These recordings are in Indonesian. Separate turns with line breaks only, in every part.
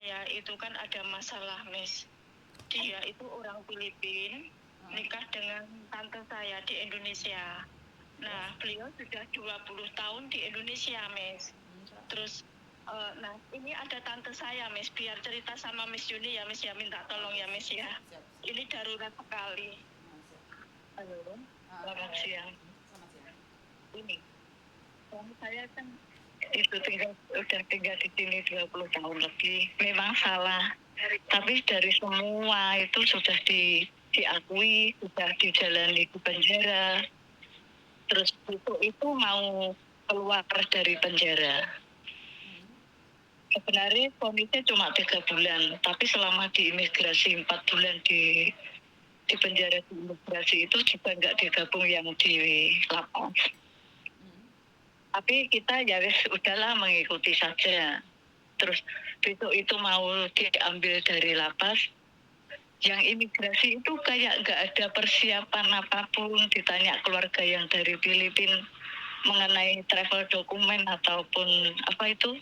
Ya, itu kan ada masalah, Miss. Dia itu orang Filipina, nikah dengan tante saya di Indonesia. Nah, beliau sudah 20 tahun di Indonesia, Miss. Terus, nah ini ada tante saya, Miss. Biar cerita sama Miss Yuni ya, Miss ya. Minta tolong ya, Miss ya. Ini darurat sekali. Halo, selamat siang. Ini, suami saya kan itu udah tinggal di sini 20 tahun lebih. Memang salah. Tapi dari semua itu sudah diakui, sudah dijalani di penjara. Terus itu mau keluar dari penjara. Sebenarnya vonisnya cuma 3 bulan, tapi selama di imigrasi 4 bulan di penjara di imigrasi itu juga nggak digabung yang di lapas. Tapi kita ya wis udahlah mengikuti saja. Terus besok itu mau diambil dari lapas. Yang imigrasi itu kayak nggak ada persiapan apapun. Ditanya keluarga yang dari Filipina mengenai travel dokumen ataupun apa itu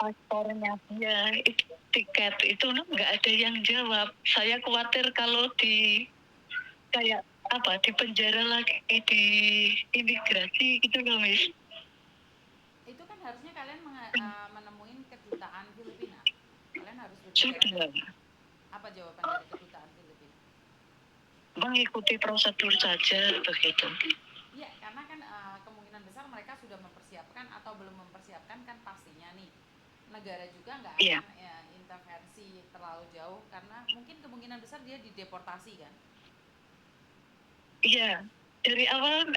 paspornya dia, itu tiket itu nggak ada yang jawab. Saya khawatir kalau di kayak apa di penjara lagi di imigrasi gitu loh, Miss.
Itu kan harusnya kalian menemui kedutaan Filipina. Kalian harus berbicara
Sudah
apa jawaban dari kedutaan Filipina?
mengikuti prosedur saja begitu.
Iya, karena kan kemungkinan besar mereka sudah mempersiapkan atau belum mempersiapkan kan pastinya nih. Negara juga nggak akan intervensi terlalu jauh karena mungkin kemungkinan besar dia dideportasi kan.
Iya, dari awal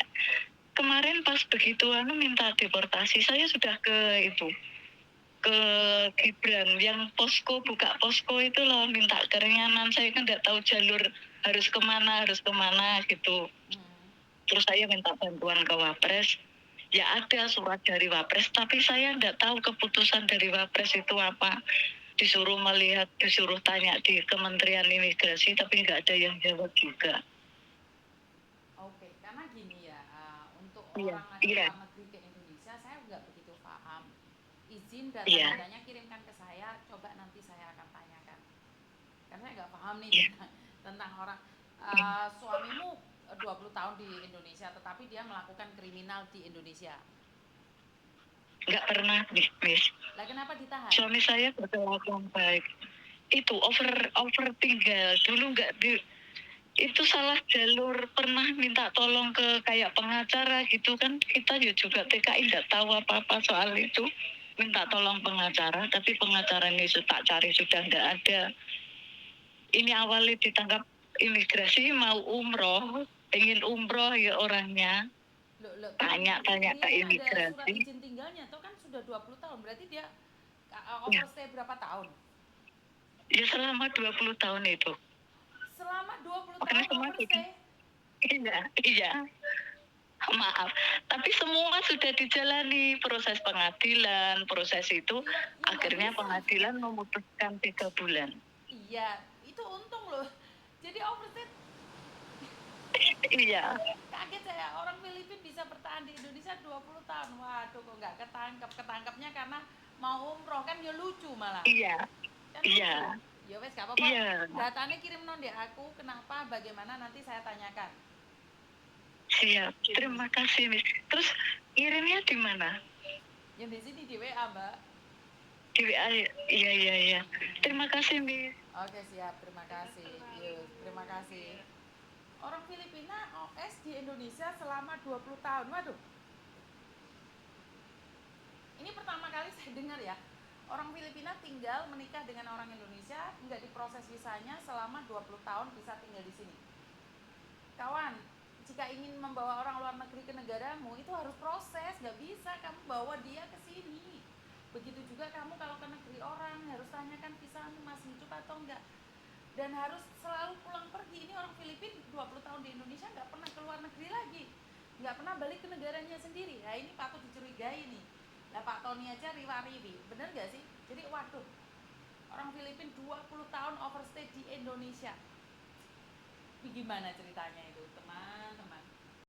kemarin pas begitu minta deportasi, saya sudah ke itu ke Gibran yang posko, buka posko itu loh, minta keringanan. Saya kan nggak tahu jalur harus kemana gitu. Terus saya minta bantuan ke Wapres. Ya ada surat dari Wapres, tapi saya nggak tahu keputusan dari Wapres itu apa. Disuruh melihat, disuruh tanya di Kementerian Imigrasi, tapi nggak ada yang jawab juga.
Oke, karena gini ya, untuk
Iya,
orang
iya,
luar negeri ke Indonesia saya nggak begitu paham. Izin
iya.
data-datanya kirimkan ke saya, coba nanti saya akan tanyakan. Karena saya nggak paham nih
Iya.
tentang orang. Suamimu 20 tahun di Indonesia, tetapi dia melakukan kriminal di Indonesia.
Nggak pernah, Miss.
Lah kenapa ditahan?
Suami saya berkelakuan baik. Itu over tinggal dulu nggak di itu salah jalur, pernah minta tolong ke kayak pengacara gitu kan, kita juga TKI nggak tahu apa-apa soal itu, minta tolong pengacara, tapi pengacara ini tak cari sudah nggak ada. Ini awalnya ditangkap imigrasi mau umroh, ingin umroh ya orangnya,
Kan
tanya ke
dia kan ada surat
imigrasi.
izin tinggalnya, tuh kan sudah 20 tahun, berarti dia
Ya,
overstay berapa tahun?
ya selama 20 tahun itu.
Selama 20
Makanya
tahun
semua sudah,
overstay?
iya, iya. Maaf, tapi semua sudah dijalani proses pengadilan, proses itu
Ya nggak
akhirnya
bisa.
pengadilan memutuskan 3 bulan.
Iya, itu untung loh. Jadi overstay.
Iya,
Kaget saya, orang Filipina bisa bertahan di Indonesia 20 tahun. Waduh, kok nggak ketangkep. Ketangkepnya karena mau umroh, kan ya lucu malah.
iya,
Kan
iya,
lucu. Ya wes gak apa-apa.
iya.
Datanya kirim non di aku, kenapa, bagaimana nanti saya tanyakan.
Siap. Terima kasih, Miss. Terus kirimnya di mana?
Yang di sini di WA, Mbak.
Di WA. Iya, iya, iya. Terima kasih, Miss.
Oke, siap. Terima kasih. Yuk, terima kasih. Orang Filipina OS di Indonesia selama 20 tahun. Waduh. Ini pertama kali saya dengar ya. Orang Filipina tinggal menikah dengan orang Indonesia, nggak diproses visanya selama 20 tahun bisa tinggal di sini. Kawan, jika ingin membawa orang luar negeri ke negaramu, itu harus proses, nggak bisa kamu bawa dia ke sini. Begitu juga kamu kalau ke negeri orang, harus tanyakan visamu masih hidup atau enggak. Dan harus selalu pulang pergi. Ini orang Filipina 20 tahun di Indonesia nggak pernah keluar negeri lagi, nggak pernah balik ke negaranya sendiri. Nah ini patut dicurigai nih. Nah Pak Tony aja riwa-riwi, bener gak sih? Jadi waduh, orang Filipina 20 tahun overstay di Indonesia. Gimana ceritanya itu teman?